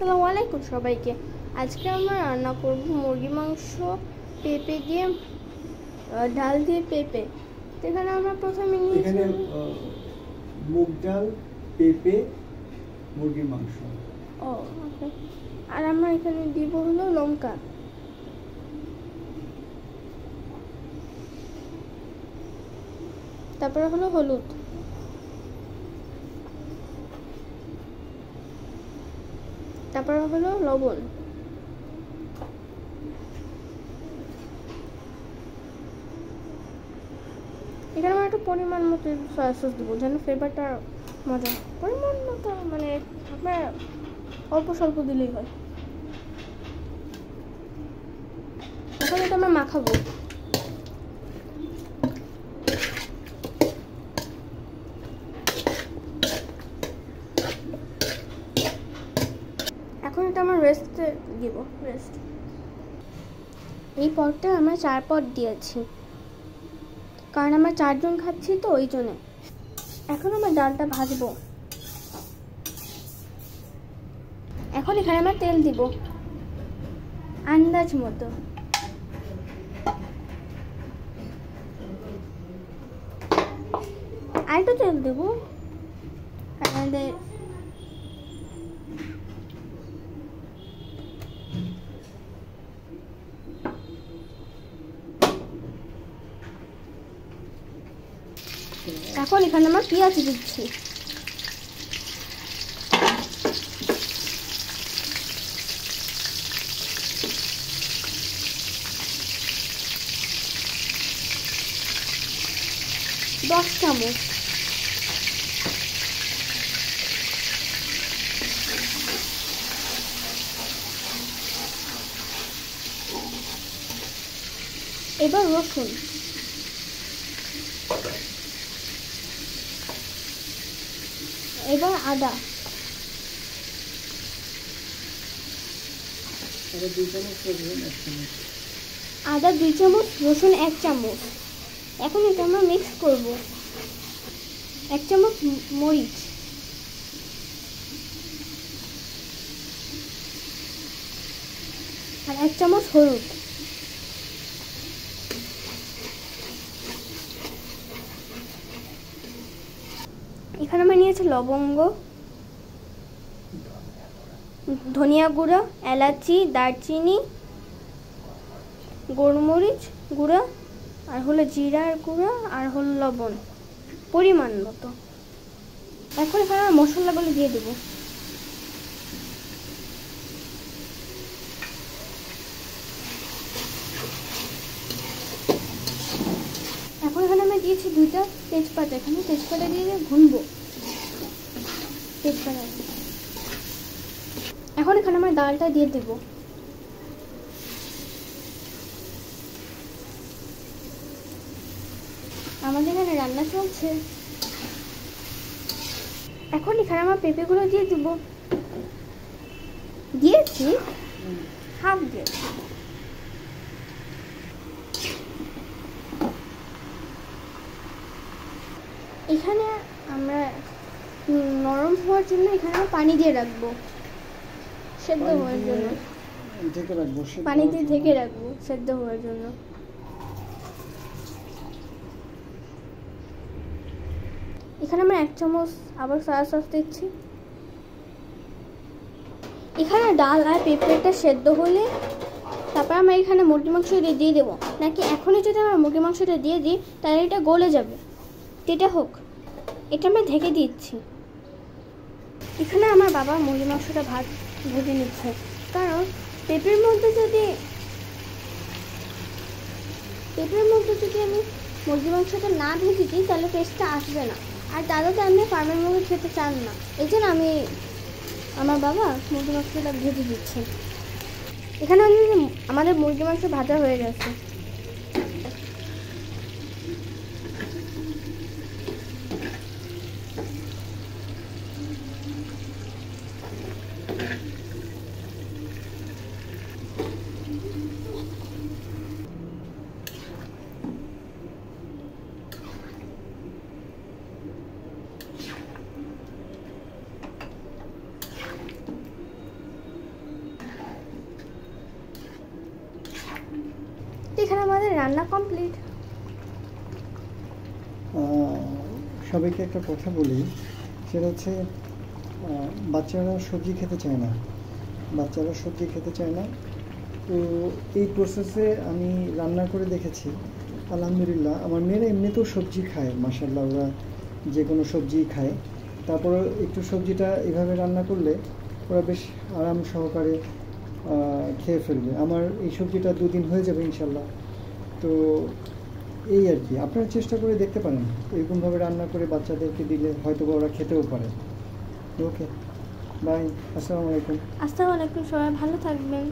আসসালামু আলাইকুম সবাইকে। আজকে আমরা রান্না করব মুরগি মাংস পেঁপে দিয়ে, ডাল দিয়ে পেঁপে। এখানে আমরা প্রথমে নিয়েছি মুগ ডাল, পেঁপে, মুরগির মাংস। ওকে। আর আমরা এখানে দিব হলো লঙ্কা, তারপরে হলো হলুদ, তারপরে হলো লবণ, এখানে আমরা একটু পরিমাণ মতো সয়া সস দেবো যেন ফ্লেভারটা মজা। পরিমাণ মতো মানে আপনার অল্প স্বল্প দিলেই হয়। এখন এটা আমরা মাখাবো। এখন এটা আমরা রেস্টে দিব। রেস্ট এই পটটা আমরা 4 পট দিয়েছি, কারণ আমরা 4 জন খাচ্ছি তো ওই জন্য। এখন আমরা ডালটা ভাজবো। এখন এখানে আমরা তেল দিব আন্দাজ মতো। আরেকটু তেল দেবো। আমাদের এখন এখানে আমরা পেঁয়াজ দিচ্ছি। দশ চামচ। এবার রসুন, এবার আদা, আদা 2 চামচ, রসুন 1 চামচ। এখন এটা আমরা মিক্স করব। 1 চামচ মরিচ, আর 1 চামচ হলুদ। এখানে আমরা নিয়েছি লবঙ্গ, ধনিয়া গুঁড়া, এলাচি, দারচিনি, গোলমরিচ গুঁড়া, আর হলো জিরার গুঁড়া, আর হলো লবণ পরিমাণ মতো। এখন এখানে মশলাগুলো দিয়ে দেবো। এখন এখানে আমি দিয়েছি 2টা তেজপাতা। এখানে তেজপাতা দিয়ে ভুনবো। তেজপাতা এখন এখানে আমরা ডালটা দিয়ে দেব। আমাদের এখানে রান্না চলছে। এখন এখানে আমরা পেঁপেগুলো দিয়ে দেব। দিয়েছি হাফ দিয়েছি। এখানে আমরা নরম হওয়ার জন্য এখানে আমরা পানি দিয়ে রাখবো, সেদ্ধ হওয়ার জন্য। পানি দিয়ে ঢেকে রাখবো সেদ্ধ হওয়ার জন্য। এখানে আমরা 1 চামচ আবার সয়া সস দিচ্ছি। এখানে ডাল আর পেঁপেটা সেদ্ধ হলে তারপর আমরা এখানে মুরগি মাংসটা দিয়ে দেবো। নাকি এখনই যদি আমরা মুরগি মাংসটা দিয়ে দিই তাহলে এটা গলে যাবে। যেটা হোক, এটা আমরা ঢেকে দিচ্ছি। এখানে আমার বাবা মুরগি মাংসটা ভেজে নিচ্ছে, কারণ পেঁপের মধ্যে যদি আমি মুরগি মাংসটা না ভেজে দিই তাহলে টেস্টটা আসবে না। আর দাদা তো এমনি ফার্মের মুরগি খেতে চান না, এই জন্য আমার বাবা মুরগি মাংসটা ভেজে দিচ্ছে। এখানে আমাদের মুরগি মাংস ভাজা হয়ে গেছে। এখানে আমাদের রান্না কমপ্লিট। সবাইকে একটা কথা বলি, সেটা হচ্ছে বাচ্চারা সবজি খেতে চায় না, তো এই প্রসেসে আমি রান্না করে দেখেছি, আলহামদুলিল্লাহ আমার মেয়েরা এমনিতেও সবজি খায়, মাশাআল্লাহ ওরা যে কোনো সবজিই খায়। তারপরে একটু সবজিটা এভাবে রান্না করলে ওরা বেশ আরাম সহকারে খেয়ে ফেলবে। আমার এই সবজিটা 2 দিন হয়ে যাবে ইনশাল্লাহ। তো এই আর কি, আপনারা চেষ্টা করে দেখতে পারেন, এরকমভাবে রান্না করে বাচ্চাদেরকে দিলে হয়তো ওরা খেতেও পারে। ওকে, বাই, আসসালামু আলাইকুম। আসসালামু আলাইকুম, সবাই ভালো থাকবেন।